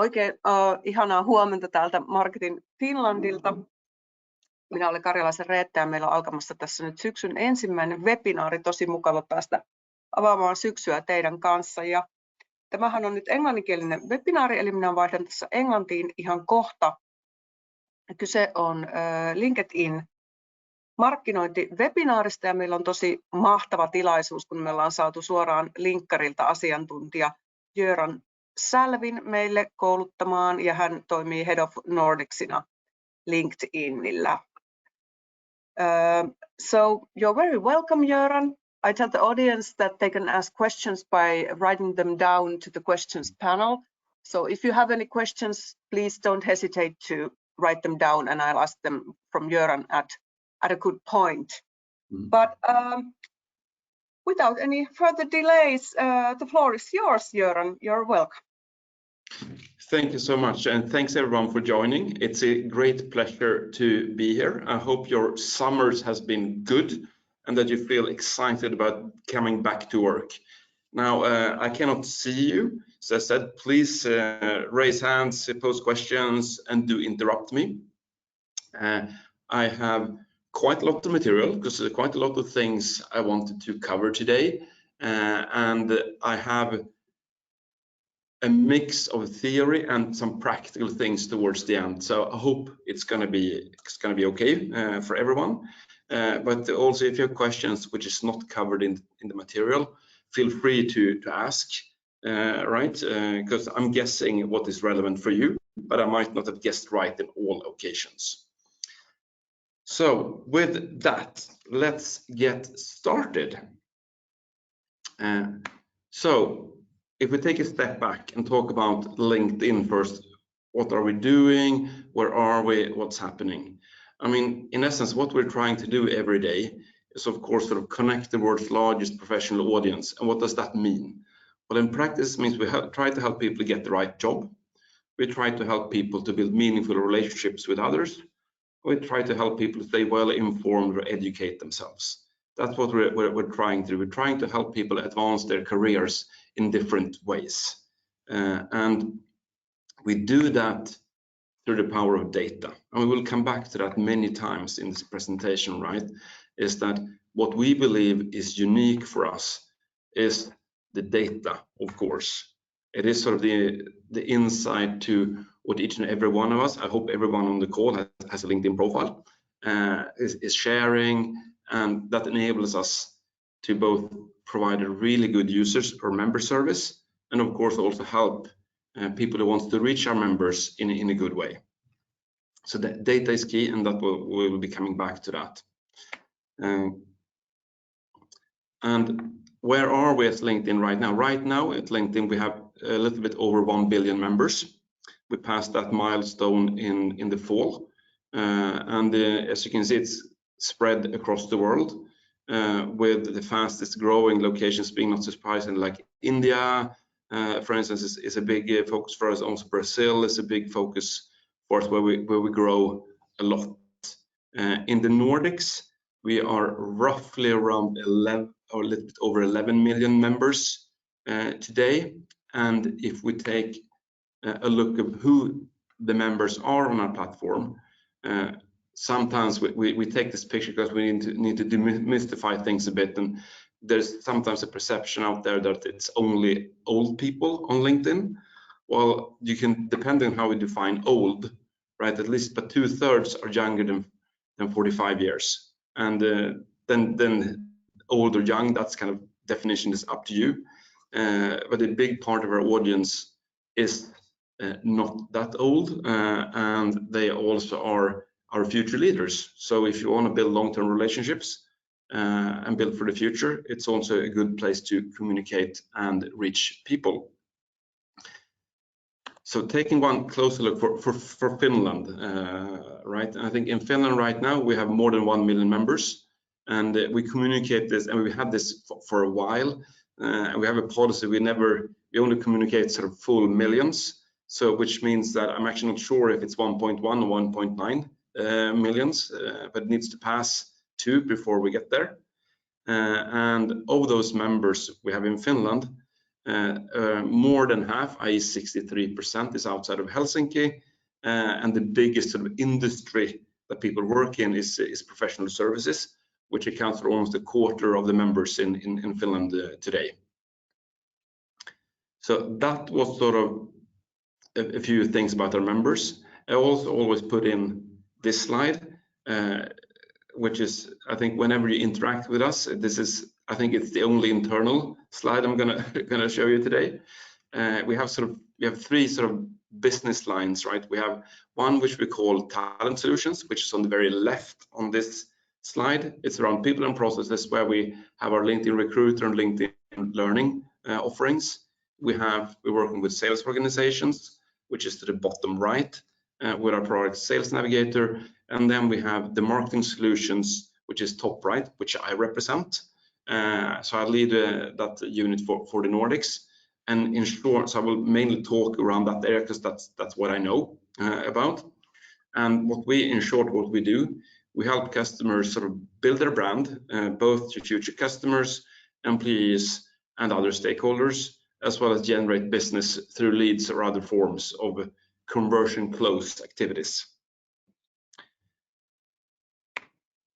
Oikein ihanaa huomenta täältä Marketin Finlandilta. Minä olen Karjalaisen Reetta ja meillä on alkamassa tässä nyt syksyn ensimmäinen webinaari. Tosi mukava päästä avaamaan syksyä teidän kanssa. Ja tämähän on nyt englanninkielinen webinaari, eli minä vaihdan tässä englantiin ihan kohta. Kyse on LinkedIn markkinointiwebinaarista ja meillä on tosi mahtava tilaisuus, kun me ollaan saatu suoraan linkkarilta asiantuntija Göran Sälvin meille kouluttamaan ja hän toimii Head of Nordicsina LinkedInillä. So you're very welcome, Göran. I tell the audience that they can ask questions by writing them down to the questions panel. So if you have any questions, please don't hesitate to write them down and I'll ask them from Göran at a good point. But without any further delays, the floor is yours, Göran. You're welcome. Thank you so much, and thanks everyone for joining. It's a great pleasure to be here. I hope your summers has been good and that you feel excited about coming back to work. Now, I cannot see you, so I said, please raise hands, pose questions, and do interrupt me. I have quite a lot of material because there's quite a lot of things I wanted to cover today, and I have a mix of theory and some practical things towards the end. So I hope it's gonna be okay for everyone. But also, if you have questions which is not covered in the material, feel free to ask, right? Because I'm guessing what is relevant for you, but I might not have guessed right in all occasions. So with that, let's get started. So if we take a step back and talk about LinkedIn first, what are we doing? Where are we? What's happening? I mean, in essence, what we're trying to do every day is, of course, sort of connect the world's largest professional audience. And what does that mean? Well, in practice, it means we try to help people get the right job. We try to help people to build meaningful relationships with others. We try to help people stay well informed or educate themselves. That's what we're trying to do. We're trying to help people advance their careers in different ways. And we do that through the power of data. And we will come back to that many times in this presentation, right? Is that what we believe is unique for us is the data, of course. It is sort of the insight to what each and every one of us, I hope everyone on the call has a LinkedIn profile, is sharing, and that enables us to both provide a really good users or member service, and of course also help people who want to reach our members in a good way. So that data is key, and that we'll be coming back to that. And where are we at LinkedIn right now? Right now at LinkedIn we have a little bit over 1 billion members. We passed that milestone in the fall, and as you can see, it's spread across the world, with the fastest growing locations being, not surprising, like India, for instance, is a big focus for us. Also Brazil is a big focus for us, where we grow a lot. In the Nordics, we are roughly around 11 or a little bit over 11 million members today. And if we take a look at who the members are on our platform, sometimes we take this picture because we need to demystify things a bit, and there's sometimes a perception out there that it's only old people on LinkedIn. Well, you can, depending on how we define old, right, at least but 2/3 are younger than 45 years, and then old or young, that's kind of definition is up to you, but a big part of our audience is not that old, and they also are our future leaders. So if you want to build long-term relationships and build for the future, it's also a good place to communicate and reach people. So taking one closer look for Finland, right? I think in Finland right now we have more than 1 million members, and we communicate this, and we had this for a while. We have a policy, we only communicate sort of full millions. So which means that I'm actually not sure if it's 1.1 or 1.9 millions, but it needs to pass 2 before we get there. And of those members we have in Finland, More than half, i.e. 63%, is outside of Helsinki, and the biggest sort of industry that people work in is professional services, which accounts for almost a quarter of the members in Finland today. So that was sort of a few things about our members. I also always put in this slide, which is, I think, whenever you interact with us, this is, I think it's the only internal slide I'm gonna show you today. We have three sort of business lines, right? We have one which we call Talent Solutions, which is on the very left on this slide. It's around people and processes, where we have our LinkedIn Recruiter and LinkedIn Learning offerings. We're working with sales organizations, which is to the bottom right, with our product Sales Navigator. And then we have the Marketing Solutions, which is top right, which I represent. So I lead that unit for the Nordics. And in short, so I will mainly talk around that area because that's what I know about. And what we do, we help customers sort of build their brand, both to future customers, employees, and other stakeholders, as well as generate business through leads or other forms of conversion close activities.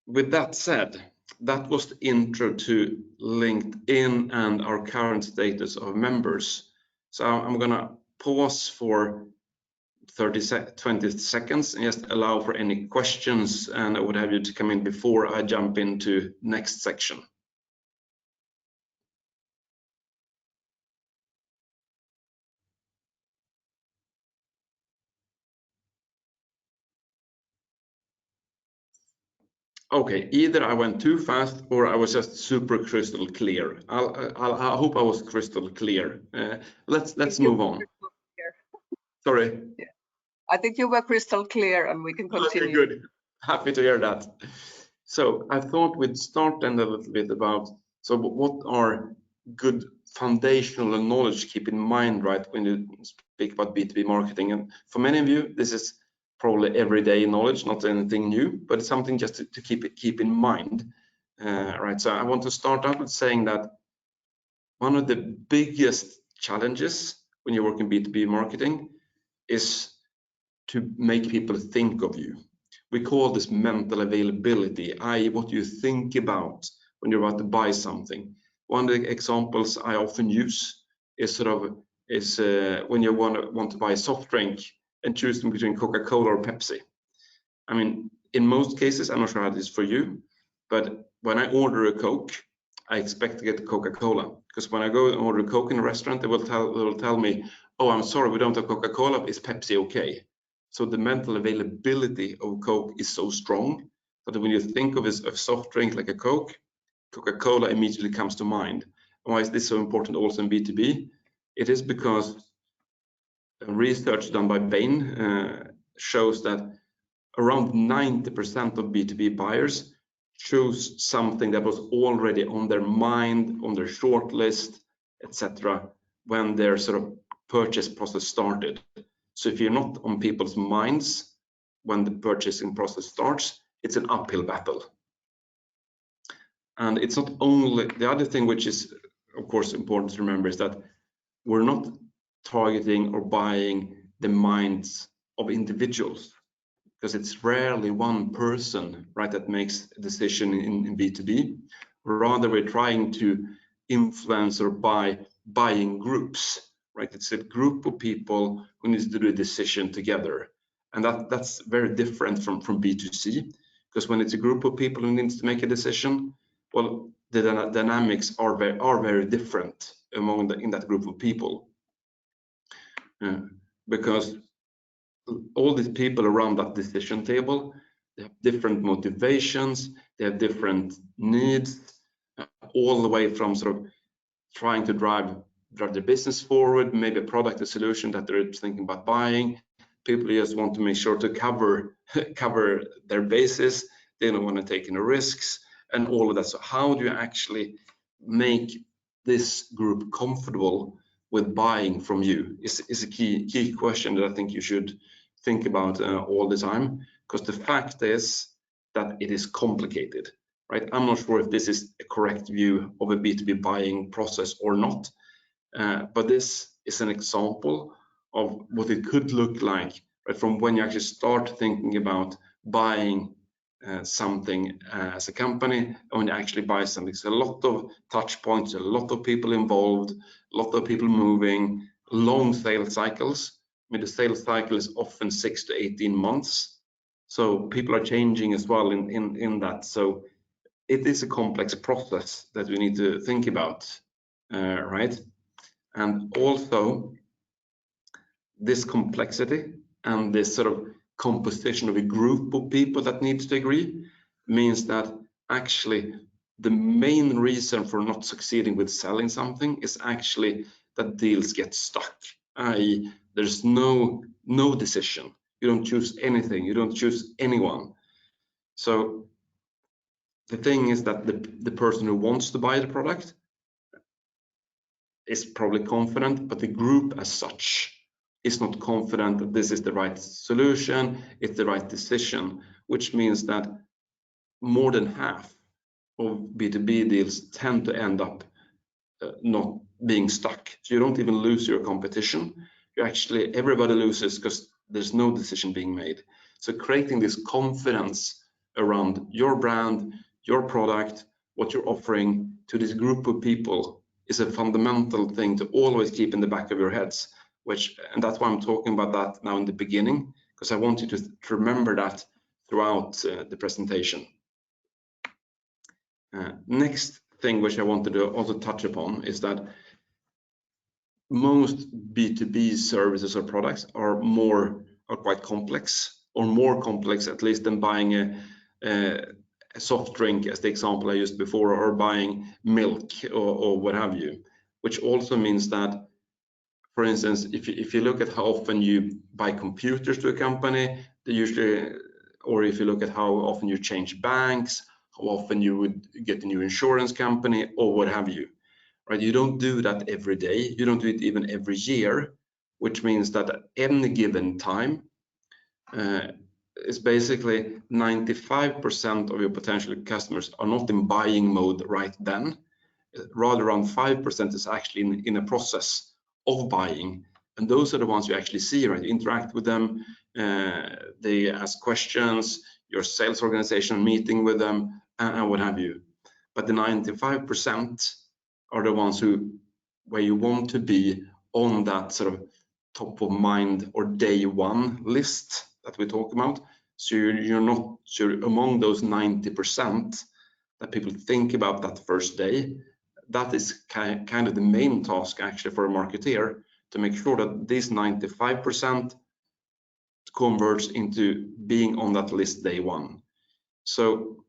With that said, that was the intro to LinkedIn and our current status of members. So I'm gonna pause for 20 seconds and just allow for any questions, and I would have you to come in before I jump into next section. Okay, either I went too fast or I was just super crystal clear. I hope I was crystal clear. Let's move on. Sorry. Yeah. I think you were crystal clear, and we can continue. Okay, good. Happy to hear that. So I thought we'd start then a little bit about, so what are good foundational knowledge to keep in mind, right, when you speak about B2B marketing? And for many of you, this is probably everyday knowledge, not anything new, but it's something just to keep in mind, right? So I want to start out with saying that one of the biggest challenges when you work in B2B marketing is to make people think of you. We call this mental availability, i.e. what you think about when you're about to buy something. One of the examples I often use is when you want to buy a soft drink and choosing between Coca-Cola or Pepsi. I mean, in most cases, I'm not sure how it is for you, but when I order a Coke, I expect to get Coca-Cola, because when I go and order a Coke in a restaurant, they will tell me, oh, I'm sorry, we don't have Coca-Cola, is Pepsi okay? So the mental availability of Coke is so strong that when you think of a soft drink like a Coke, Coca-Cola immediately comes to mind. And why is this so important also in B2B? It is because research done by Bain shows that around 90% of B2B buyers choose something that was already on their mind, on their short list, etc., when their sort of purchase process started. So if you're not on people's minds when the purchasing process starts, it's an uphill battle. And it's not only, the other thing which is of course important to remember is that we're not targeting or buying the minds of individuals, because it's rarely one person, right, that makes a decision in B2B. Rather, we're trying to influence or buy buying groups, right? It's a group of people who needs to do a decision together. And that's very different from B2C, because when it's a group of people who needs to make a decision, well, the dynamics are very different in that group of people. Because all these people around that decision table, they have different motivations, they have different needs, all the way from sort of trying to drive their business forward, maybe a product, a solution that they're thinking about buying. People just want to make sure to cover their bases. They don't want to take any risks and all of that. So how do you actually make this group comfortable with buying from you is a key question that I think you should think about all the time, because the fact is that it is complicated, right? I'm not sure if this is a correct view of a B2B buying process or not, But this is an example of what it could look like, right, from when you actually start thinking about buying something as a company, and when you actually buy something. It's a lot of touch points, a lot of people involved, a lot of people moving, long sales cycles. I mean, the sales cycle is often 6 to 18 months. So people are changing as well in that. So it is a complex process that we need to think about, right? And also this complexity and this sort of composition of a group of people that needs to agree means that actually the main reason for not succeeding with selling something is actually that deals get stuck, i.e. there's no decision. You don't choose anything, you don't choose anyone. So the thing is that the person who wants to buy the product is probably confident, but the group as such is not confident that this is the right solution, it's the right decision, which means that more than half of B2B deals tend to end up not being stuck. So you don't even lose your competition. You actually, everybody loses because there's no decision being made. So creating this confidence around your brand, your product, what you're offering to this group of people is a fundamental thing to always keep in the back of your heads, and that's why I'm talking about that now in the beginning, because I want you to remember that throughout the presentation. Next thing which I wanted to also touch upon is that most B2B services or products are quite complex, or more complex at least than buying a soft drink, as the example I used before, or buying milk or what have you, which also means that, for instance, if you look at how often you buy computers to a company, they usually, or if you look at how often you change banks, how often you would get a new insurance company or what have you, right? You don't do that every day. You don't do it even every year, which means that at any given time, it's basically 95% of your potential customers are not in buying mode right then. Rather, around 5% is actually in a process of buying, and those are the ones you actually see, right? You interact with them, they ask questions, your sales organization meeting with them, and what have you. But the 95% are the ones where you want to be on that sort of top of mind or day one list that we talk about. So you're among those 90% that people think about that first day. That is kind of the main task actually for a marketeer, to make sure that this 95% converts into being on that list day one. So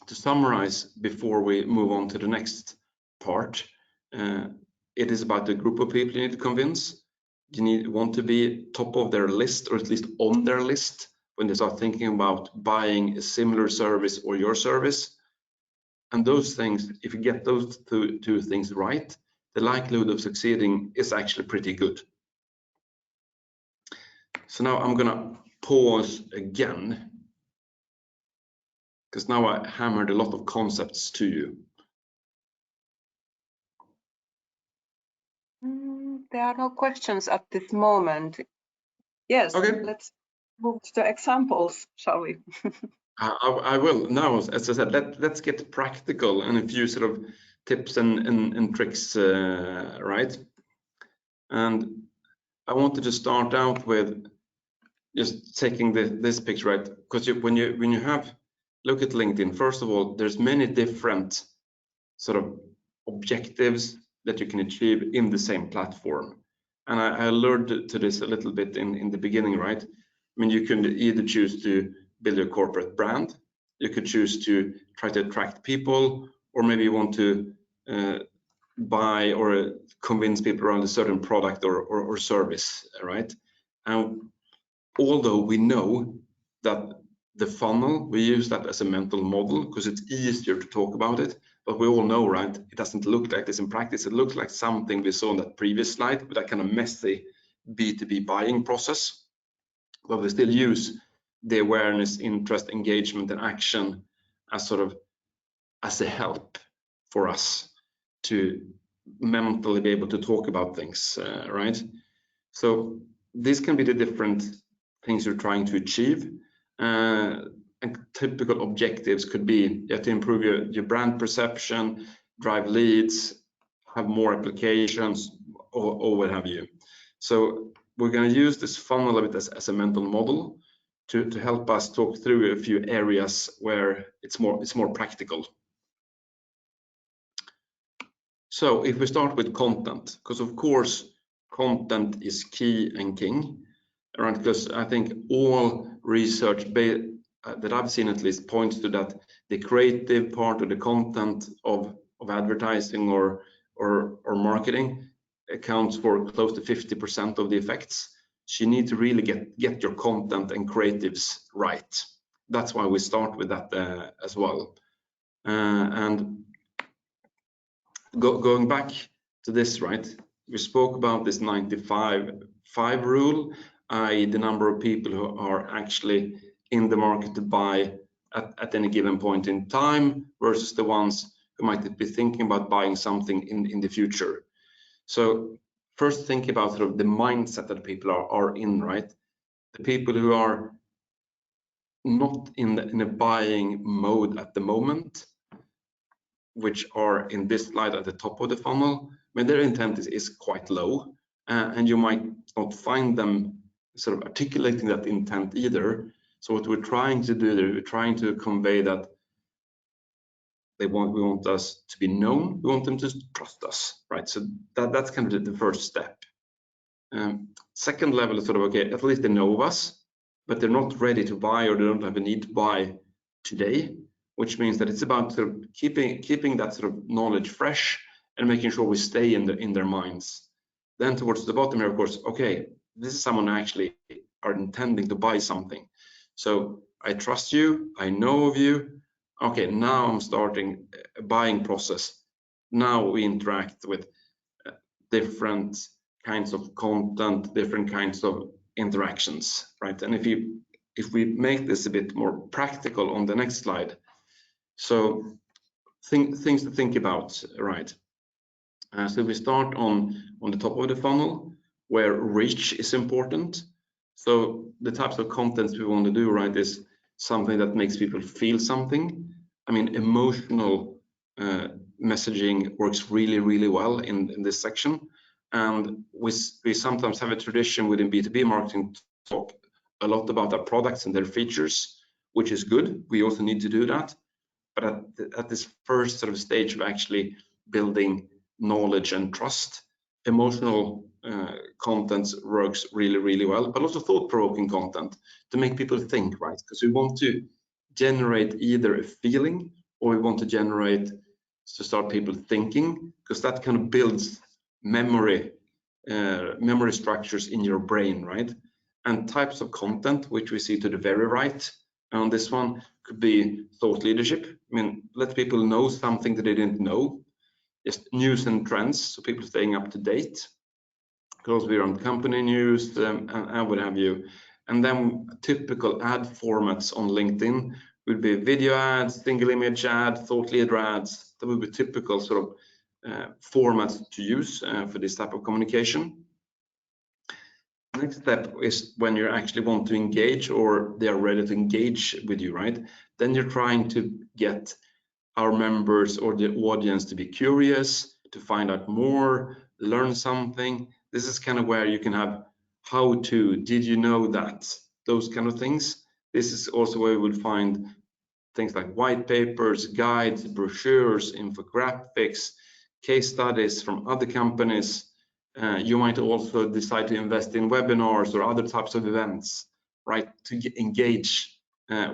to summarize before we move on to the next part, it is about the group of people you need to convince. You want to be top of their list, or at least on their list, when they start thinking about buying a similar service or your service. And those things, if you get those two things right, the likelihood of succeeding is actually pretty good. So now I'm gonna pause again, because now I hammered a lot of concepts to you. There are no questions at this moment. Yes, okay. Let's move to the examples, shall we? I will. Now, as I said, let's get practical and a few sort of tips and tricks, right? And I wanted to start out with just taking this picture, right? Because when you have look at LinkedIn, first of all, there's many different sort of objectives that you can achieve in the same platform. And I alluded to this a little bit in the beginning, right? I mean, you can either choose to build your corporate brand, you could choose to try to attract people, or maybe you want to buy or convince people around a certain product or service, right? And although we know that the funnel, we use that as a mental model because it's easier to talk about it, but we all know, right, it doesn't look like this in practice. It looks like something we saw on that previous slide with that kind of messy B2B buying process. But we still use the awareness, interest, engagement, and action as sort of as a help for us to mentally be able to talk about things, right? So these can be the different things you're trying to achieve. And typical objectives could be you have to improve your brand perception, drive leads, have more applications, or what have you. So we're going to use this funnel a bit as a mental model to help us talk through a few areas where it's more practical. So if we start with content, because of course content is key and king, right? Because I think all research that I've seen at least points to that the creative part of the content of advertising or marketing accounts for close to 50% of the effects. So you need to really get your content and creatives right. That's why we start with that as well. And going back to this, right? We spoke about this 95/5 rule, i.e. the number of people who are actually in the market to buy at any given point in time versus the ones who might be thinking about buying something in the future. So first think about sort of the mindset that people are in, right? The people who are not in a buying mode at the moment, which are in this slide at the top of the funnel, when their intent is quite low, and you might not find them sort of articulating that intent either. So what we're trying to do there, we're trying to convey that we want us to be known, we want them to trust us, right? So that's kind of the first step. Second level is sort of, okay, at least they know of us, but they're not ready to buy or they don't have a need to buy today, which means that it's about sort of keeping that sort of knowledge fresh and making sure we stay in their minds. Then towards the bottom here, of course, okay, this is someone who actually are intending to buy something. So I trust you, I know of you. Okay, now I'm starting a buying process. Now we interact with different kinds of content, different kinds of interactions, right? And if we make this a bit more practical on the next slide, so things to think about, right? So we start on the top of the funnel where reach is important. So the types of contents we want to do, right, is something that makes people feel something. I mean, emotional messaging works really, really well in this section. And we sometimes have a tradition within B2B marketing to talk a lot about our products and their features, which is good. We also need to do that. But at this first sort of stage of actually building knowledge and trust, emotional content works really, really well, but also thought-provoking content to make people think, right? Because we want to generate either a feeling or we want to start people thinking, because that kind of builds memory structures in your brain, right? And types of content, which we see to the very right on this one, could be thought leadership. I mean, let people know something that they didn't know. Just news and trends, so people staying up to date. Because we're on company news and what have you. And then typical ad formats on LinkedIn would be video ads, single image ad, thought leader ads. That would be typical sort of formats to use for this type of communication. Next step is when you actually want to engage or they are ready to engage with you, right? Then you're trying to get our members or the audience to be curious, to find out more, learn something. This is kind of where you can have how to, did you know that? Those kind of things. This is also where you will find things like white papers, guides, brochures, infographics, case studies from other companies. You might also decide to invest in webinars or other types of events, right, to engage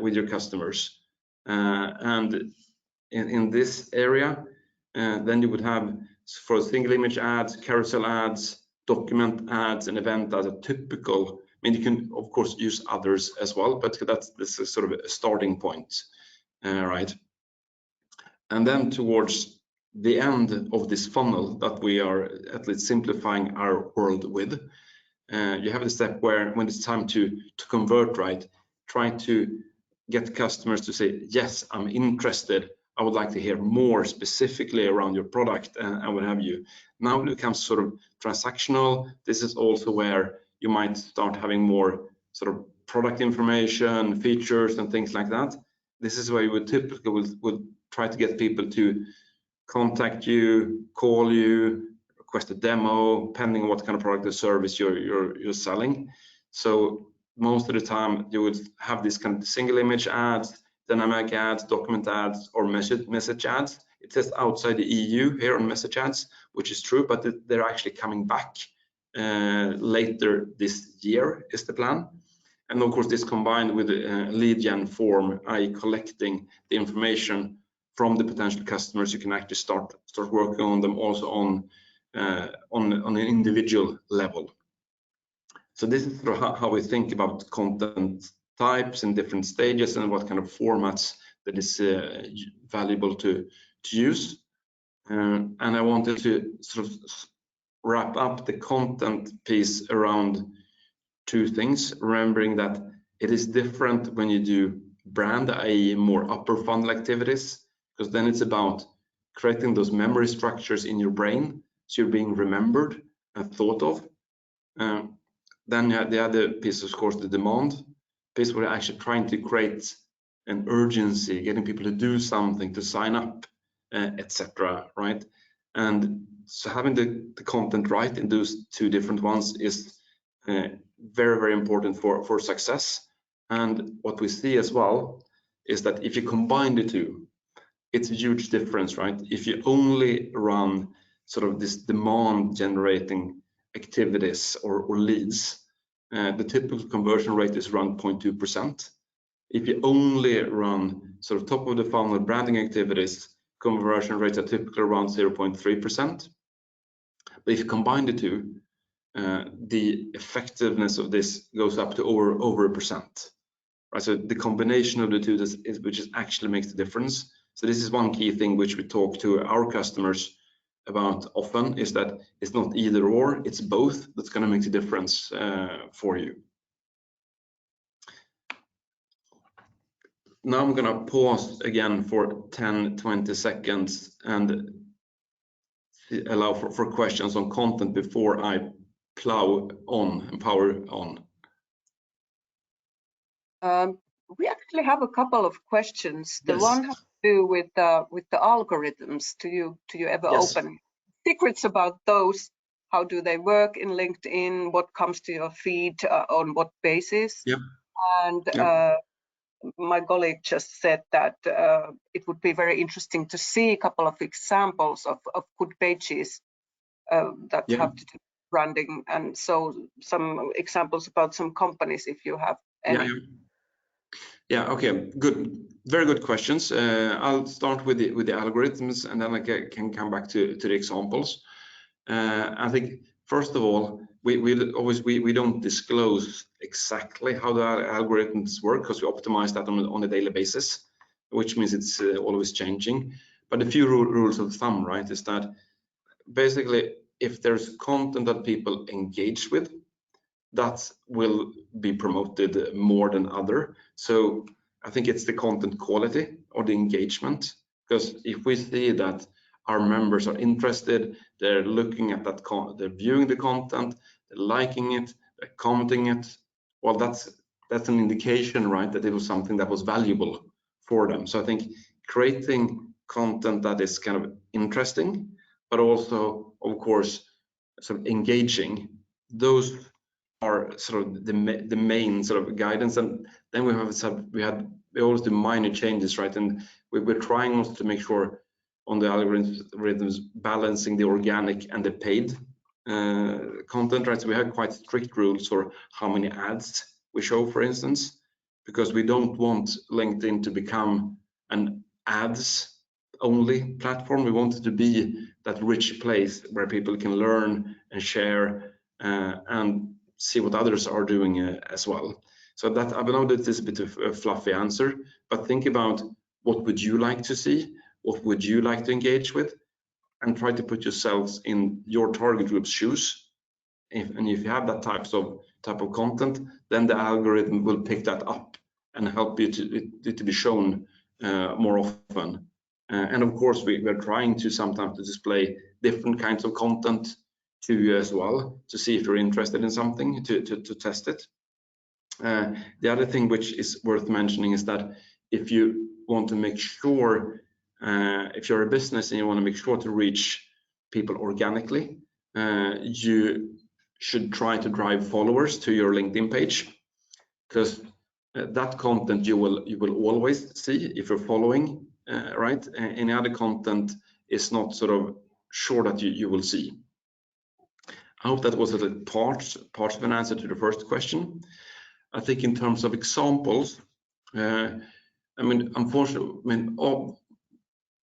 with your customers. And in this area, then you would have for single image ads, carousel ads, document ads, and event ads are typical. I mean, you can of course use others as well, but this is sort of a starting point, right? And then towards the end of this funnel that we are at least simplifying our world with, you have the step where when it's time to convert, right? Try to get customers to say, yes, I'm interested. I would like to hear more specifically around your product and what have you. Now it becomes sort of transactional. This is also where you might start having more sort of product information, features, and things like that. This is where you would typically would try to get people to contact you, call you, request a demo, depending on what kind of product or service you're selling. So most of the time you would have this kind of single image ads, dynamic ads, document ads, or message ads. It says outside the EU here on message ads, which is true, but they're actually coming back later this year is the plan. And of course, this combined with a lead gen form, i.e. collecting the information from the potential customers, you can actually start working on them also on an individual level. So this is sort of how we think about content types in different stages and what kind of formats that is valuable to use. And I wanted to sort of wrap up the content piece around two things, remembering that it is different when you do brand, i.e. more upper funnel activities, because then it's about creating those memory structures in your brain, so you're being remembered and thought of. Then the other piece, of course, the demand piece, where you're actually trying to create an urgency, getting people to do something, to sign up, etc. Right? And so having the content right in those two different ones is very, very important for success. And what we see as well is that if you combine the two, it's a huge difference, right? If you only run sort of this demand generating activities or leads, the typical conversion rate is around 0.2%. If you only run sort of top of the funnel branding activities, conversion rates are typically around 0.3%. But if you combine the two, the effectiveness of this goes up to over 1%. Right? So the combination of the two which actually makes the difference. So this is one key thing which we talk to our customers about often, is that it's not either or, it's both that's going to make the difference for you. Now I'm going to pause again for 10-20 seconds and allow for questions on content before I plow on and power on. We actually have a couple of questions. The Yes. one has to do with the algorithms. Do you ever Yes. open secrets about those? How do they work in LinkedIn? What comes to your feed on what basis? Yep. And Yep. my colleague just said that it would be very interesting to see a couple of examples of good pages that Yep. have to do with branding, and so some examples about some companies if you have any. Yeah, okay, good, very good questions. I'll start with the algorithms, and then I can come back to the examples. I think first of all, we don't disclose exactly how the algorithms work, because we optimize that on a daily basis, which means it's always changing. But a few rules of thumb, right, is that basically if there's content that people engage with, that will be promoted more than other. So I think it's the content quality or the engagement, because if we see that our members are interested, they're looking at that, they're viewing the content, they're liking it, they're commenting it, well, that's an indication, right, that it was something that was valuable for them. So I think creating content that is kind of interesting, but also, of course, sort of engaging, those are sort of the main sort of guidance. And then we always do minor changes, right? And we're trying also to make sure on the algorithms balancing the organic and the paid content, right? So we have quite strict rules for how many ads we show, for instance, because we don't want LinkedIn to become an ads only platform. We want it to be that rich place where people can learn and share and see what others are doing as well. So that, I know that this is a bit of a fluffy answer, but think about what would you like to see, what would you like to engage with, and try to put yourselves in your target group's shoes. If you have that type of content, then the algorithm will pick that up and help you to be shown more often. And of course, we're trying to sometimes to display different kinds of content to you as well, to see if you're interested in something, to test it. The other thing which is worth mentioning is that if you want to make sure, if you're a business and you want to make sure to reach people organically, you should try to drive followers to your LinkedIn page, because that content you will always see if you're following, right? Any other content is not sort of sure that you will see. I hope that was a part of an answer to the first question. I think in terms of examples, I mean, unfortunately,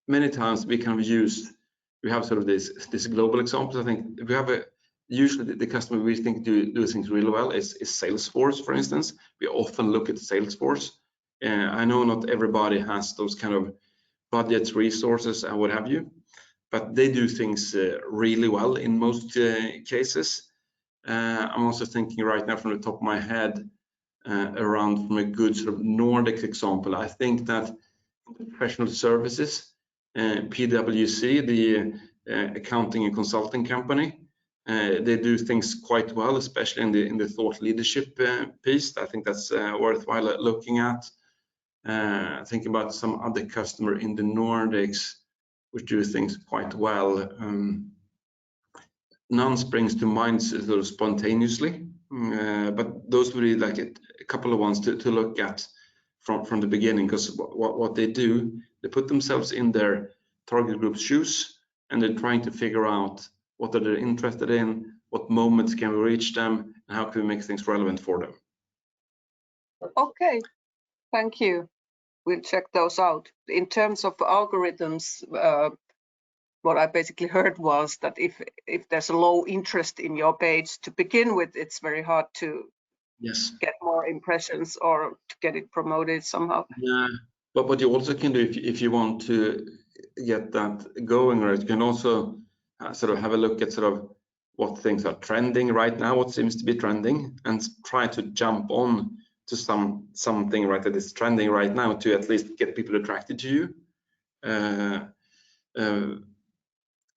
many times we kind of we have sort of this global examples. I think we have usually the customer we think do things really well is Salesforce, for instance. We often look at Salesforce. I know not everybody has those kind of budgets, resources, and what have you, but they do things really well in most cases. I'm also thinking right now from the top of my head around from a good sort of Nordic example. I think that professional services, PwC, the accounting and consulting company, they do things quite well, especially in the thought leadership piece. I think that's worthwhile looking at. Think about some other customer in the Nordics which do things quite well. None springs to mind sort of spontaneously, but those would be like a couple of ones to look at from the beginning, because what they do, they put themselves in their target group's shoes and they're trying to figure out what are they interested in, what moments can we reach them, and how can we make things relevant for them. Okay, thank you. We'll check those out. In terms of algorithms, what I basically heard was that if there's a low interest in your page to begin with, it's very hard to get more impressions or to get it promoted somehow. Yeah, but what you also can do if you want to get that going, right, you can also sort of have a look at sort of what things are trending right now, what seems to be trending, and try to jump on to something right that is trending right now to at least get people attracted to you.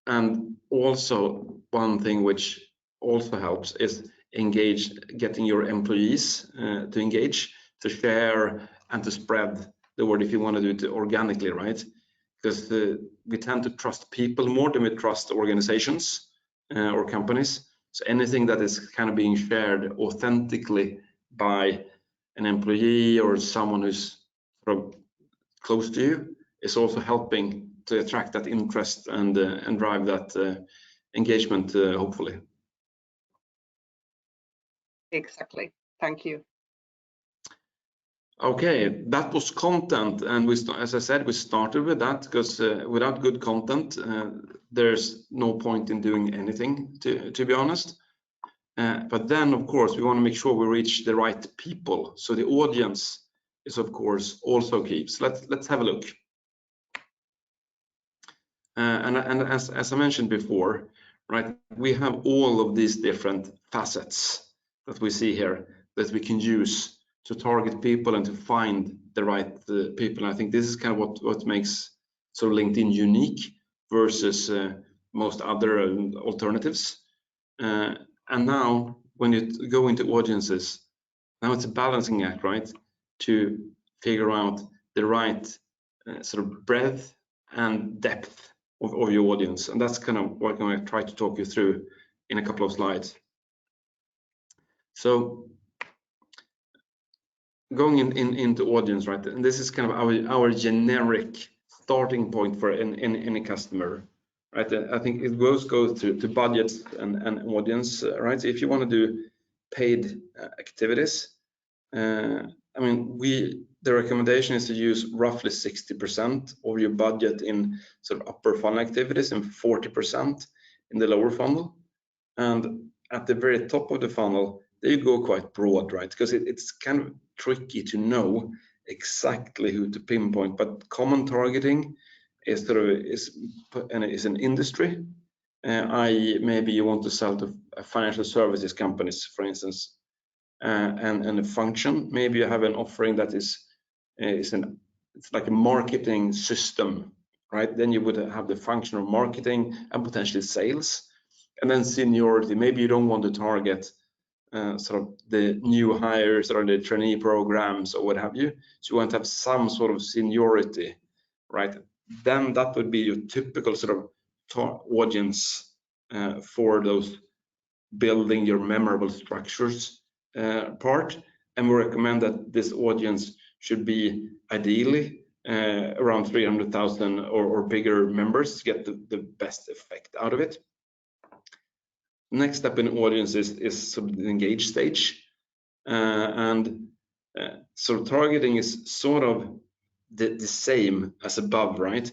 And also one thing which also helps is getting your employees to engage, to share, and to spread the word if you want to do it organically, right? Because we tend to trust people more than we trust organizations or companies. So anything that is kind of being shared authentically by an employee or someone who's sort of close to you is also helping to attract that interest and drive that engagement, hopefully. Exactly. Thank you. Okay, that was content, and as I said, we started with that because without good content, there's no point in doing anything, to be honest. But then, of course, we want to make sure we reach the right people. So the audience is, of course, also key. So let's have a look. And as I mentioned before, right, we have all of these different facets that we see here that we can use to target people and to find the right people. And I think this is kind of what makes sort of LinkedIn unique versus most other alternatives. And now when you go into audiences, now it's a balancing act, right? To figure out the right sort of breadth and depth of your audience. And that's kind of what I'm going to try to talk you through in a couple of slides. So going into audience, right? And this is kind of our generic starting point for any customer, right? I think it goes to budgets and audience, right? So if you want to do paid activities, I mean, the recommendation is to use roughly 60% of your budget in sort of upper funnel activities and 40% in the lower funnel. And at the very top of the funnel, there you go quite broad, right? Because it's kind of tricky to know exactly who to pinpoint, but common targeting is sort of is an industry. I.e., maybe you want to sell to financial services companies, for instance, and a function. Maybe you have an offering that it's like a marketing system right? Then you would have the function of marketing and potentially sales. And then seniority, maybe you don't want to target sort of the new hires or the trainee programs or what have you. So you want to have some sort of seniority, right? Then that would be your typical sort of audience for those building your memorable structures part. And we recommend that this audience should be ideally around 300,000 or bigger members to get the best effect out of it. Next step in audience is sort of the engage stage. So targeting is sort of the same as above, right?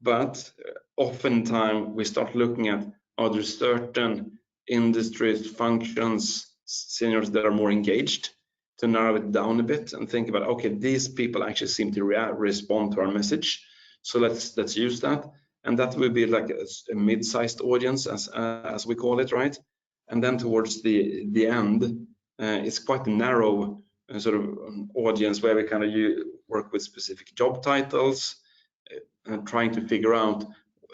But oftentimes we start looking at, are there certain industries, functions, seniors that are more engaged, to narrow it down a bit and think about, okay, these people actually seem to respond to our message. So let's use that. And that will be like a mid-sized audience, as we call it, right? And then towards the end, it's quite a narrow sort of audience where we kind of work with specific job titles, and trying to figure out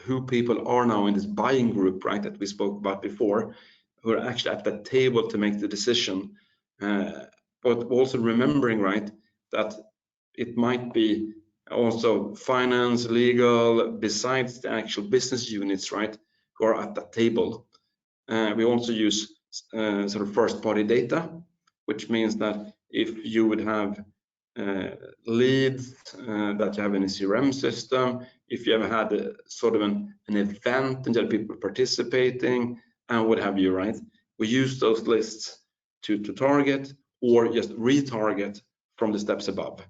who people are now in this buying group, right, that we spoke about before, who are actually at that table to make the decision. But also remembering, right, that it might be also finance, legal, besides the actual business units, right, who are at that table. We also use sort of first-party data, which means that if you would have leads that you have in a CRM system, if you ever had a sort of an event and there are people participating and what have you, right? We use those lists to target or just retarget from the steps above.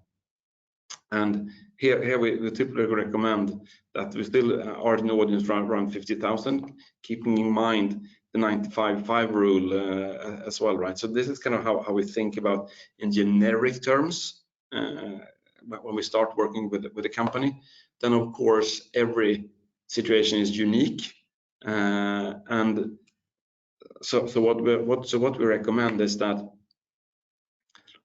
And here we typically recommend that we still are in the audience around 50,000, keeping in mind the 95/5 rule as well, right? So this is kind of how we think about in generic terms when we start working with a company. Then of course every situation is unique, and so what we recommend is that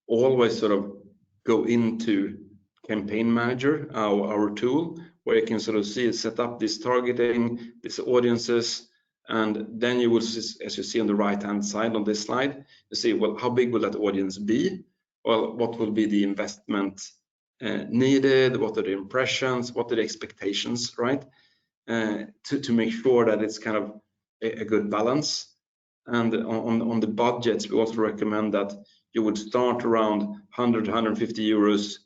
always sort of go into Campaign Manager, our tool, where you can sort of set up this targeting, these audiences, and then you will, as you see on the right-hand side on this slide, you see, well, how big will that audience be? Well, what will be the investment needed? What are the impressions? What are the expectations, right? To make sure that it's kind of a good balance. And on the budgets, we also recommend that you would start around 100 to 150 euros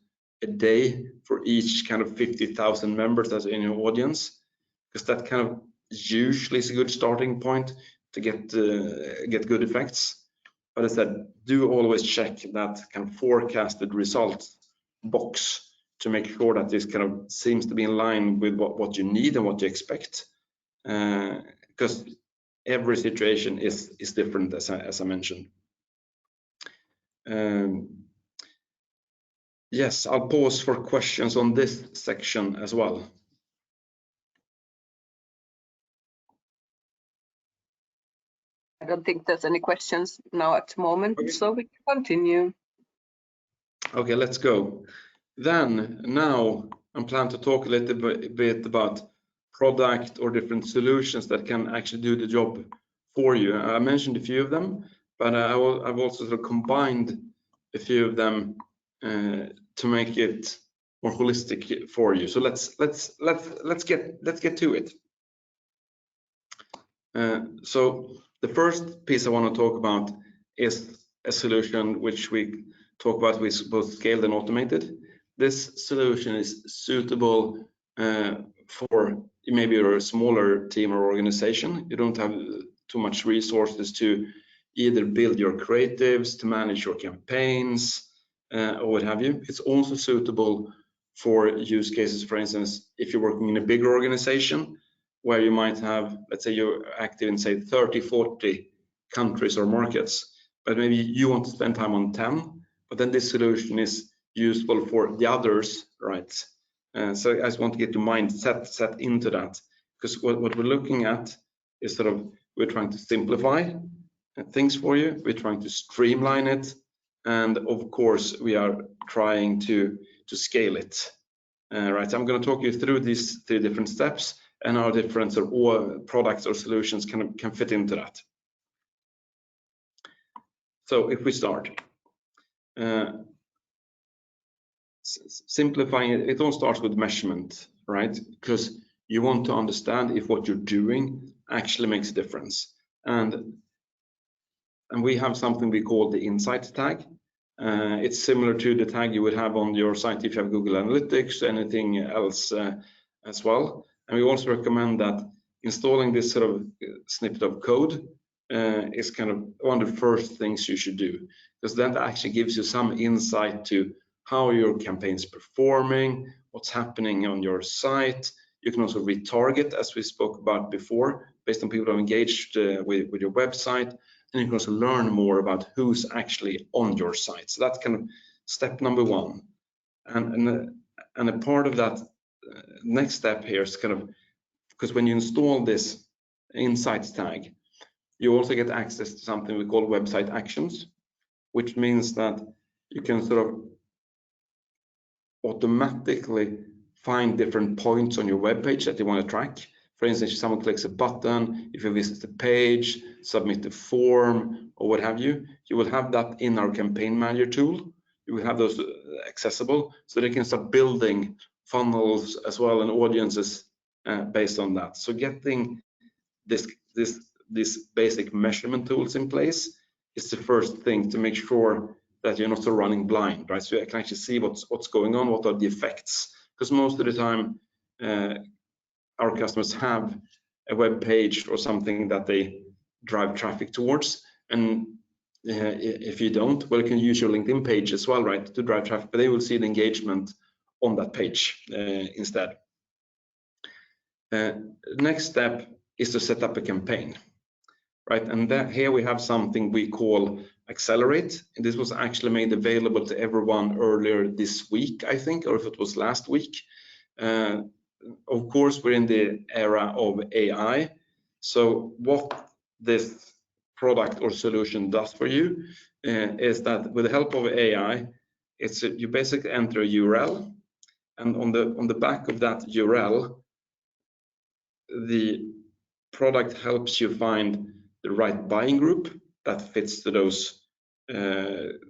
a day for each kind of 50,000 members that's in your audience, because that kind of usually is a good starting point to get good effects. But as I said, do always check that kind of forecasted results box to make sure that this kind of seems to be in line with what you need and what you expect, because every situation is different, as I mentioned. Yes, I'll pause for questions on this section as well. I don't think there's any questions now at the moment, okay. So we can continue. Okay, let's go. Then now I'm planning to talk a little bit about product or different solutions that can actually do the job for you. I mentioned a few of them, but I've also sort of combined a few of them to make it more holistic for you. So let's get to it. So the first piece I want to talk about is a solution which we talk about with both scaled and automated. This solution is suitable for maybe you're a smaller team or organization. You don't have too much resources to either build your creatives, to manage your campaigns, or what have you. It's also suitable for use cases, for instance, if you're working in a bigger organization where you might have, let's say you're active in say 30, 40 countries or markets, but maybe you want to spend time on 10, but then this solution is useful for the others, right? So I just want to get your mind set into that, because what we're looking at is sort of, we're trying to simplify things for you, we're trying to streamline it, and of course we are trying to scale it. Right, so I'm going to talk you through these 3 different steps and how different sort of products or solutions can fit into that. So if we start, simplifying it, it all starts with measurement, right? Because you want to understand if what you're doing actually makes a difference. And we have something we call the insight tag. It's similar to the tag you would have on your site if you have Google Analytics, anything else as well. And we also recommend that installing this sort of snippet of code is kind of one of the first things you should do, because that actually gives you some insight to how your campaign's performing, what's happening on your site. You can also retarget, as we spoke about before, based on people who have engaged with your website. And you can also learn more about who's actually on your site. So that's kind of step number 1. And a part of that next step here is kind of, because when you install this insights tag, you also get access to something we call website actions, which means that you can sort of automatically find different points on your web page that you want to track. For instance, if someone clicks a button, if you visit the page, submit a form, or what have you, you will have that in our campaign manager tool. You will have those accessible, so they can start building funnels as well and audiences based on that. So getting this basic measurement tools in place is the first thing to make sure that you're not so running blind, right? So you can actually see what's going on, what are the effects, because most of the time our customers have a web page or something that they drive traffic towards, and if you don't, well, you can use your LinkedIn page as well, right, to drive traffic, but they will see the engagement on that page instead. Next step is to set up a campaign, right? And here we have something we call Accelerate. And this was actually made available to everyone earlier this week, I think, or if it was last week. Of course, we're in the era of AI. So what this product or solution does for you is that with the help of AI, you basically enter a URL, and on the back of that URL, the product helps you find the right buying group that fits to those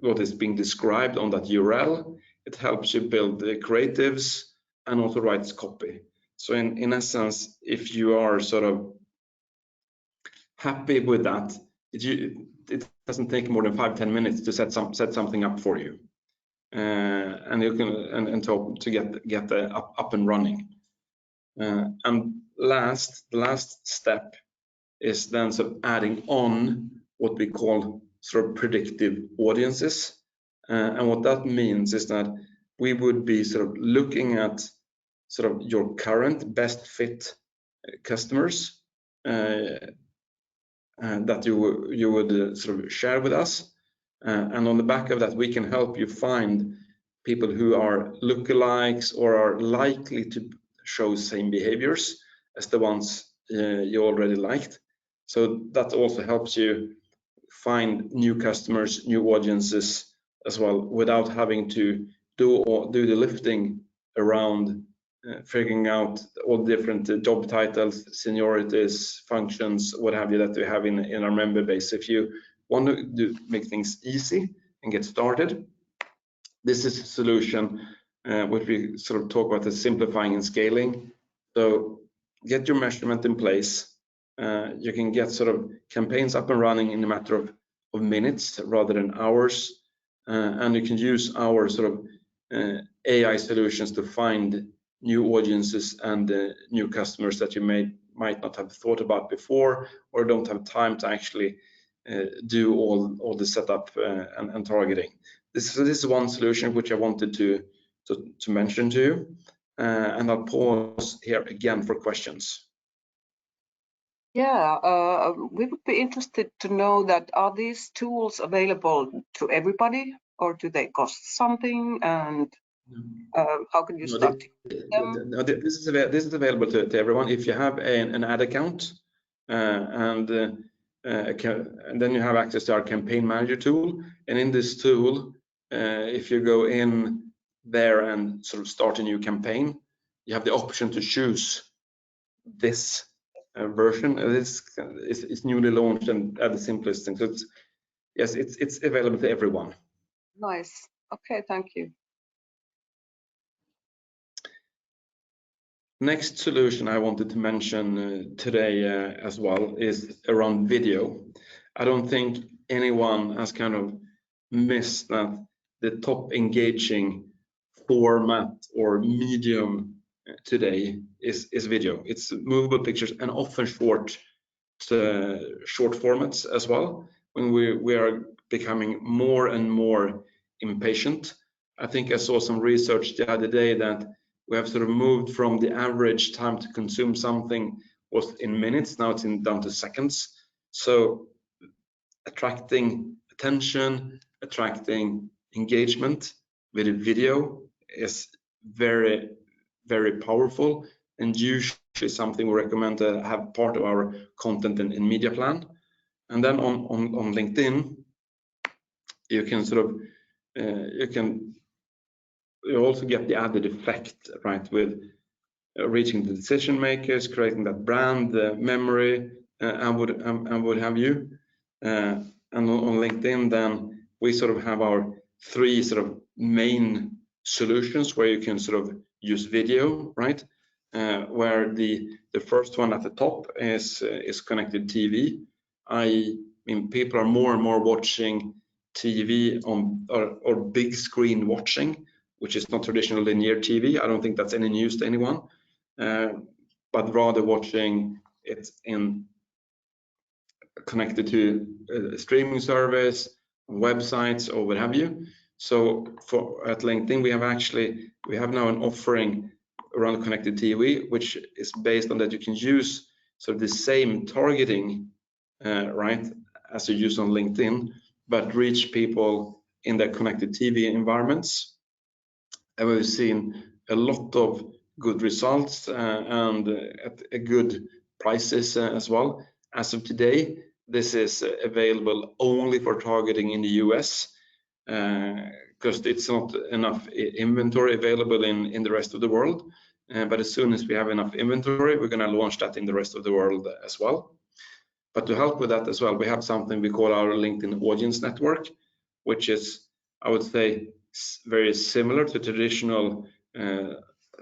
what is being described on that URL. It helps you build the creatives and also writes copy. So in essence, if you are sort of happy with that, it doesn't take more than 5-10 minutes to set something up for you, and you can to get up and running. And the last step is then sort of adding on what we call sort of predictive audiences, and what that means is that we would be sort of looking at sort of your current best fit customers that you would sort of share with us, and on the back of that we can help you find people who are lookalikes or are likely to show same behaviors as the ones you already liked. So that also helps you find new customers, new audiences as well, without having to do the lifting around figuring out all different job titles, seniorities, functions, what have you, that we have in our member base. If you want to make things easy and get started, this is a solution which we sort of talk about as simplifying and scaling. So get your measurement in place. You can get sort of campaigns up and running in a matter of minutes rather than hours, and you can use our sort of AI solutions to find new audiences and new customers that you might not have thought about before, or don't have time to actually do all the setup and targeting. This is one solution which I wanted to mention to you, and I'll pause here again for questions. Yeah, we would be interested to know that are these tools available to everybody, or do they cost something, and how can you start them? This is available to everyone if you have an ad account, and then you have access to our campaign manager tool. And in this tool, if you go in there and sort of start a new campaign, you have the option to choose this version. This is newly launched and at the simplest thing. So it's available to everyone. Nice. Okay, thank you. Next solution I wanted to mention today as well is around video. I don't think anyone has kind of missed that the top engaging format or medium today is video. It's movable pictures and often short formats as well. When we are becoming more and more impatient. I think I saw some research the other day that we have sort of moved from the average time to consume something was in minutes, now it's down to seconds. So attracting attention, attracting engagement with a video is very, very powerful and usually something we recommend to have part of our content in media plan. And then on LinkedIn, you can sort of you also get the added effect, right, with reaching the decision makers, creating that brand memory, and what have you. And on LinkedIn, then we sort of have our 3 sort of main solutions where you can sort of use video, right? Where the first one at the top is connected TV. I mean, people are more and more watching TV on or big screen watching, which is not traditional linear TV. I don't think that's any news to anyone, but rather watching it in connected to a streaming service, websites, or what have you. So at LinkedIn, we have now an offering around connected TV, which is based on that you can use sort of the same targeting, right, as you use on LinkedIn, but reach people in their connected TV environments. And we've seen a lot of good results and at good prices as well. As of today, this is available only for targeting in the US because it's not enough inventory available in the rest of the world. But as soon as we have enough inventory, we're going to launch that in the rest of the world as well. But to help with that as well, we have something we call our LinkedIn Audience Network, which is, I would say, very similar to traditional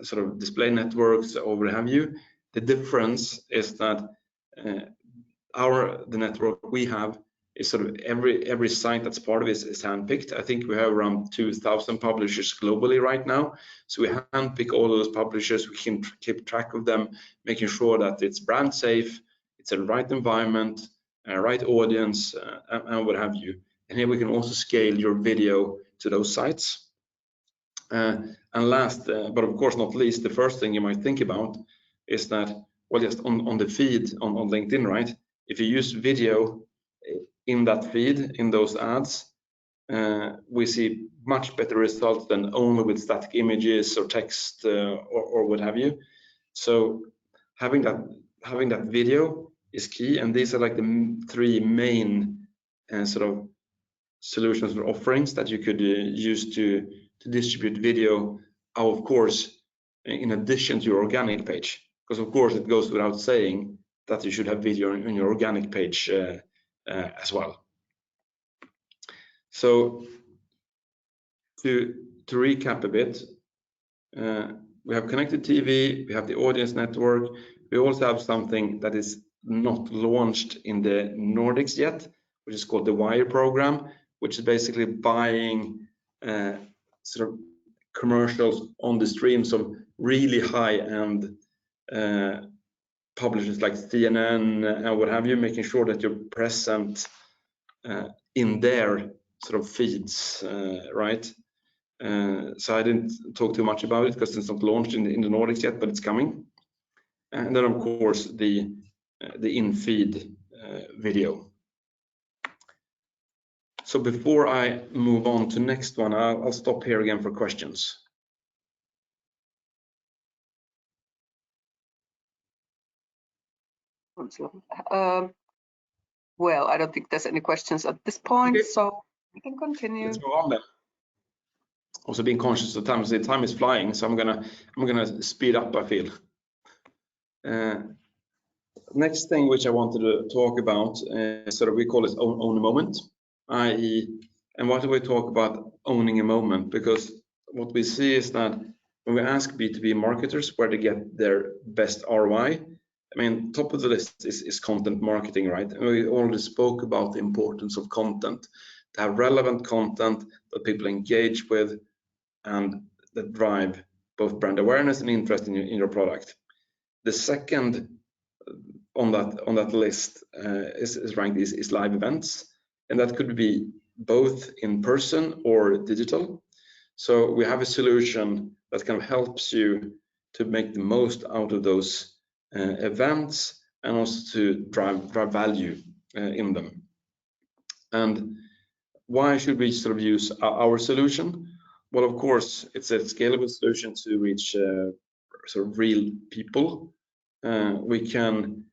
sort of display networks or what have you. The difference is that the network we have is sort of every site that's part of it is handpicked. I think we have around 2,000 publishers globally right now. So we handpick all those publishers. We can keep track of them, making sure that it's brand safe, it's a right environment, right audience, and what have you. And here we can also scale your video to those sites. And last, but of course not least, the first thing you might think about is that, well, just on the feed on LinkedIn, right? If you use video in that feed, in those ads, we see much better results than only with static images or text or what have you. So having that video is key, and these are like the 3 main sort of solutions or offerings that you could use to distribute video, of course, in addition to your organic page, because of course it goes without saying that you should have video on your organic page as well. So to recap a bit, we have connected TV, we have the audience network, we also have something that is not launched in the Nordics yet, which is called the Wire program, which is basically buying sort of commercials on the streams of really high-end publishers like CNN and what have you, making sure that you're present in their sort of feeds, right? So I didn't talk too much about it because it's not launched in the Nordics yet, but it's coming. And then of course the in-feed video. So before I move on to next one, I'll stop here again for questions. Well, I don't think there's any questions at this point, okay. So we can continue. Let's move on then. Also being conscious of time. So the time is flying, so I'm gonna speed up, I feel. Next thing which I wanted to talk about, sort of we call it own a moment, i.e., and why do we talk about owning a moment? Because what we see is that when we ask B2B marketers where to get their best ROI, I mean, top of the list is content marketing, right? And we already spoke about the importance of content, to have relevant content that people engage with and that drive both brand awareness and interest in your product. The second on that list is ranked is live events, and that could be both in person or digital. So we have a solution that kind of helps you to make the most out of those events and also to drive value in them. And why should we sort of use our solution? Well, of course, it's a scalable solution to reach sort of real people. We can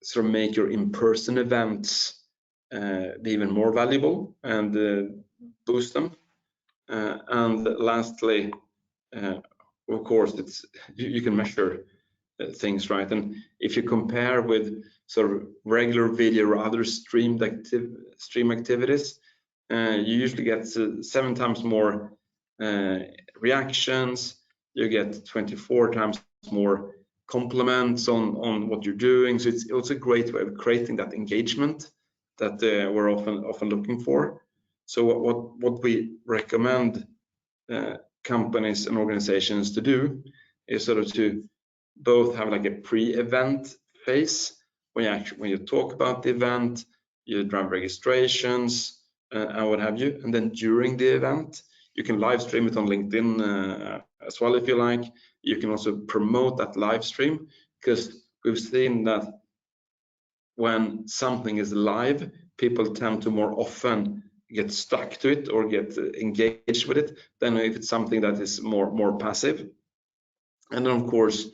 sort of make your in-person events be even more valuable and boost them. And lastly, of course, it's you can measure things, right? And if you compare with sort of regular video or other stream activities, you usually get 7 times more reactions. You get 24 times more compliments on what you're doing. So it's also a great way of creating that engagement that we're often looking for. So what we recommend companies and organizations to do is sort of to both have like a pre-event phase when you talk about the event, you drive registrations and what have you, and then during the event you can live stream it on LinkedIn as well if you like. You can also promote that live stream, because we've seen that when something is live, people tend to more often get stuck to it or get engaged with it than if it's something that is more passive. And then of course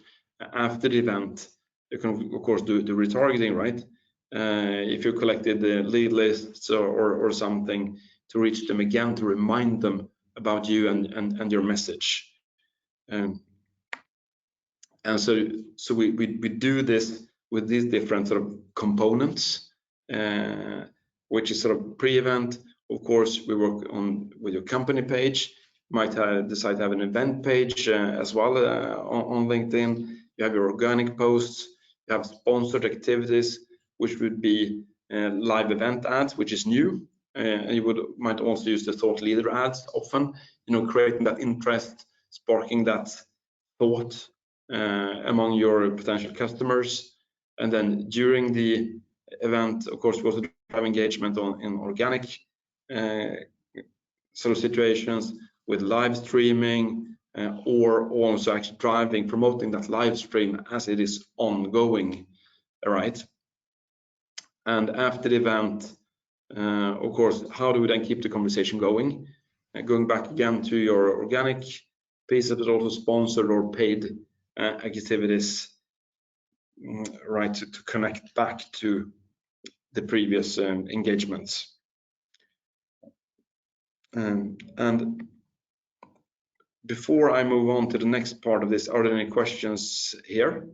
after the event you can of course do retargeting, right? If you collected the lead lists or something, to reach them again, to remind them about you and your message. And so we do this with these different sort of components, which is sort of pre-event. Of course, we work on with your company page. You might decide to have an event page as well on LinkedIn. You have your organic posts. You have sponsored activities, which would be live event ads, which is new. And you might also use the thought leader ads often, creating that interest, sparking that thought among your potential customers. And then during the event, of course, we also have engagement in organic sort of situations with live streaming, or also actually promoting that live stream as it is ongoing, all right? And after the event, of course, how do we then keep the conversation going? Going back again to your organic piece, but also sponsored or paid activities, right, to connect back to the previous engagements. And before I move on to the next part of this, are there any questions here?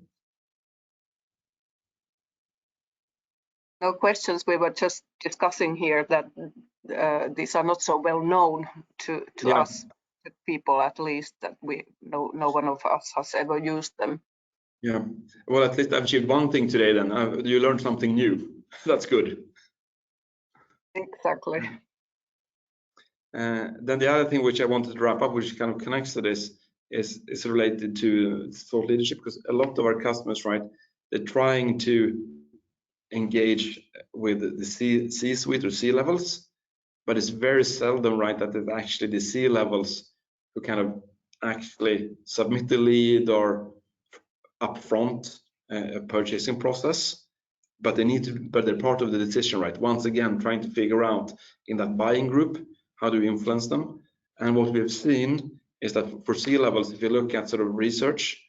No questions. We were just discussing here that these are not so well known to us, to people at least, that no one of us has ever used them. Yeah, well, at least I've achieved one thing today then. You learned something new. That's good. Exactly. Then the other thing which I wanted to wrap up, which kind of connects to this, is related to thought leadership, because a lot of our customers, right, they're trying to engage with the C-suite or C-levels, but it's very seldom, right, that it's actually the C-levels who kind of actually submit the lead or upfront a purchasing process, but they're part of the decision, right? Once again, trying to figure out in that buying group, how do we influence them? And what we've seen is that for C-levels, if you look at sort of research,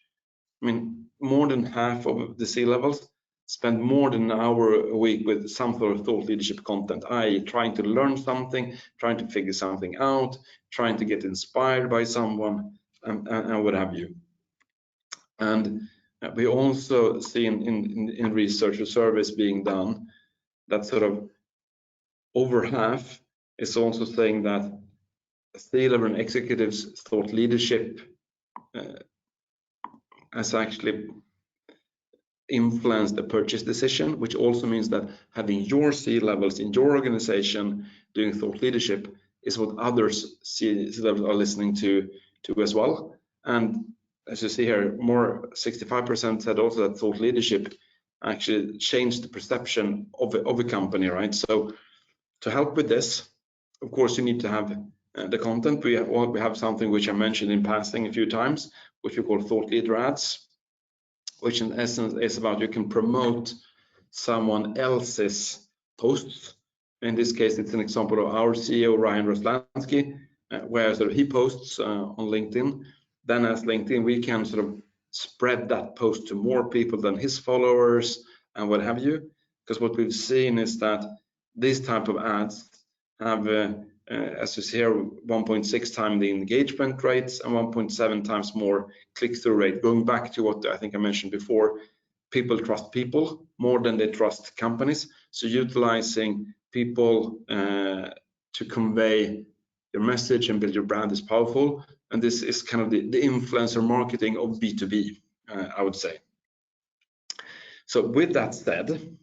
I mean, more than half of the C-levels spend more than an hour a week with some sort of thought leadership content, i.e. trying to learn something, trying to figure something out, trying to get inspired by someone, and what have you. And we also see in research or surveys being done that sort of over half is also saying that C-level and executives thought leadership has actually influenced the purchase decision, which also means that having your C-levels in your organization doing thought leadership is what others C-levels are listening to as well. And as you see here, 65% said also that thought leadership actually changed the perception of a company, right? So to help with this, of course, you need to have the content. We have something which I mentioned in passing a few times, which we call thought leader ads, which in essence is about you can promote someone else's posts. In this case, it's an example of our CEO, Ryan Roslansky, where sort of he posts on LinkedIn. Then as LinkedIn, we can sort of spread that post to more people than his followers and what have you. Because what we've seen is that these type of ads have, as you see here, 1.6 times the engagement rates and 1.7 times more click-through rate. Going back to what I think I mentioned before, people trust people more than they trust companies. So utilizing people to convey your message and build your brand is powerful. And this is kind of the influencer marketing of B2B, I would say. So with that said,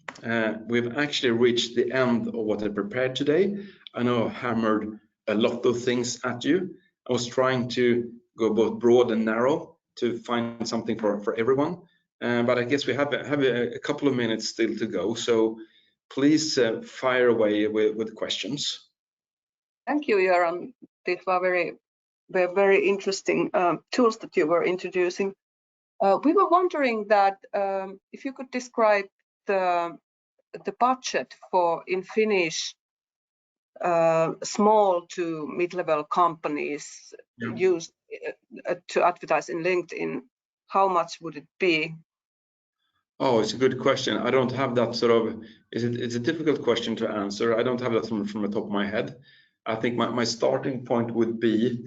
we've actually reached the end of what I prepared today. I know I've hammered a lot of things at you. I was trying to go both broad and narrow to find something for everyone. But I guess we have a couple of minutes still to go. So please fire away with questions. Thank you, Göran. These were very interesting tools that you were introducing. We were wondering that if you could describe the budget for in Finnish small to mid-level companies used to advertise in LinkedIn, how much would it be? Oh, it's a good question. I don't have that sort of, it's a difficult question to answer. I don't have that from the top of my head. I think my starting point would be,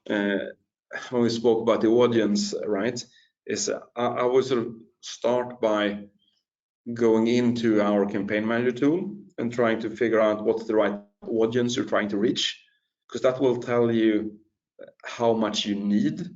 when we spoke about the audience, right, is I would sort of start by going into our campaign manager tool and trying to figure out what's the right audience you're trying to reach, because that will tell you how much you need,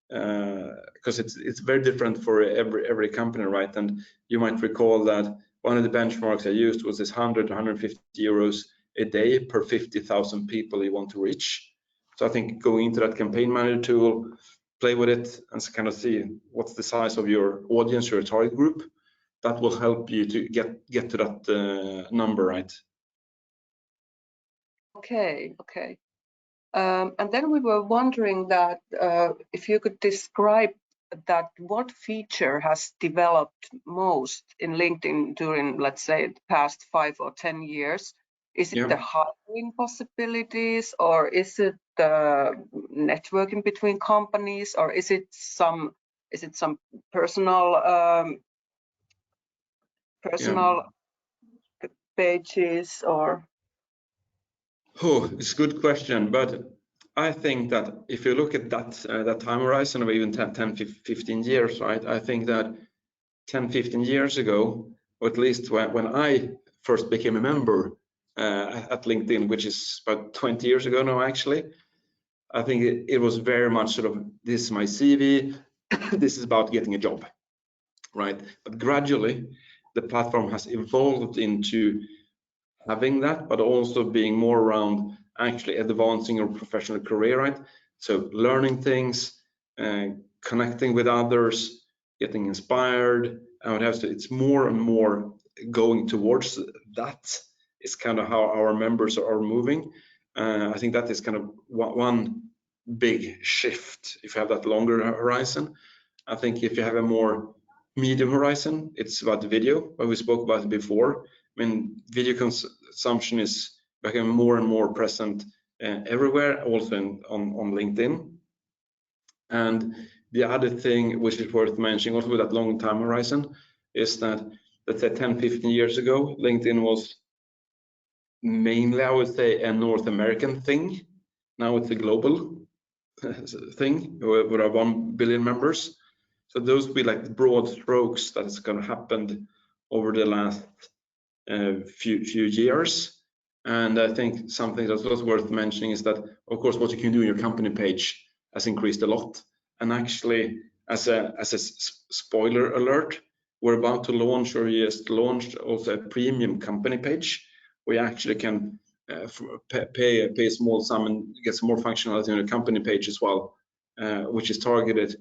because it's very different for every company, right? And you might recall that one of the benchmarks I used was this 100 to 150 euros a day per 50,000 people you want to reach. So I think going into that campaign manager tool, play with it and kind of see what's the size of your audience, your target group. That will help you to get to that number, right? Okay. And then we were wondering that if you could describe that what feature has developed most in LinkedIn during, let's say, the past 5 or 10 years. Is it the hiring possibilities, or is it the networking between companies, or is it some personal pages, or? Oh, it's a good question, but I think that if you look at that time horizon of even 10, 15 years, right? I think that 10, 15 years ago, or at least when I first became a member at LinkedIn, which is about 20 years ago now, actually, I think it was very much sort of, this is my CV, this is about getting a job, right? But gradually, the platform has evolved into having that, but also being more around actually advancing your professional career, right? So learning things, connecting with others, getting inspired, and it's more and more going towards that. Is kind of how our members are moving. I think that is kind of one big shift if you have that longer horizon. I think if you have a more medium horizon, it's about the video, where we spoke about it before. I mean, video consumption is becoming more and more present everywhere, also on LinkedIn. And the other thing which is worth mentioning, also with that long time horizon, is that let's say 10, 15 years ago, LinkedIn was mainly, I would say, a North American thing. Now it's a global thing with our 1 billion members. So those will be like the broad strokes that is going to happen over the last few years. And I think something that's also worth mentioning is that, of course, what you can do in your company page has increased a lot. And actually, as a spoiler alert, we're about to launch, or just launched, also a premium company page where you actually can pay a small sum and get some more functionality on your company page as well, which is targeted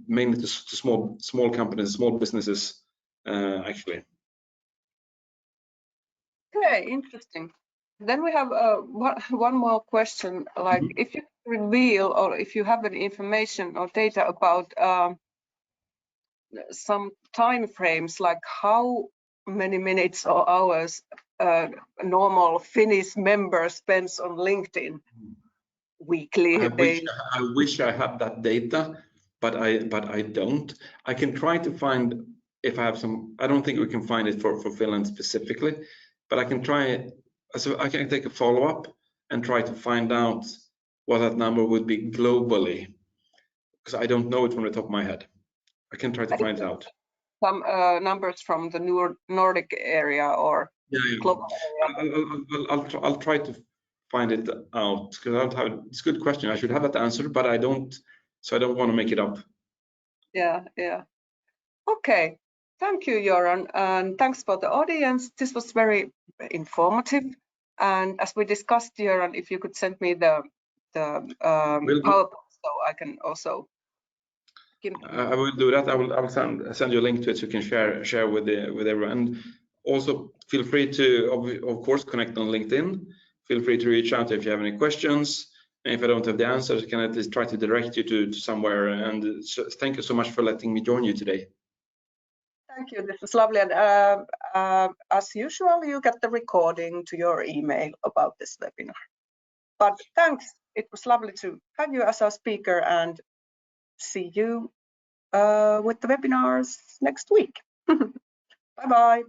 mainly to small companies, small businesses, actually. Okay, interesting. Then we have one more question, like if you reveal or if you have any information or data about some time frames, like how many minutes or hours a normal Finnish member spends on LinkedIn weekly. I wish I had that data, but I don't. I can try to find if I have some. I don't think we can find it for Finland specifically, but I can try. So I can take a follow-up and try to find out what that number would be globally, because I don't know it from the top of my head. I can try to find it out. Some numbers from the Nordic area or global area. I'll try to find it out, because I don't have. It's a good question. I should have that answer, but I don't. So I don't want to make it up. Yeah. Okay. Thank you, Göran, and thanks for the audience. This was very informative. And as we discussed, Göran, if you could send me the PowerPoint, so I can also. I will do that. I will send you a link to it so you can share with everyone. And also feel free to, of course, connect on LinkedIn. Feel free to reach out if you have any questions. And if I don't have the answers, I can at least try to direct you to somewhere. And so thank you so much for letting me join you today. Thank you. This was lovely. And as usual, you get the recording to your email about this webinar. But thanks. It was lovely to have you as our speaker, and see you with the webinars next week. Bye-bye.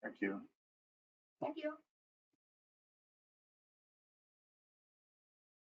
Thank you. Thank you.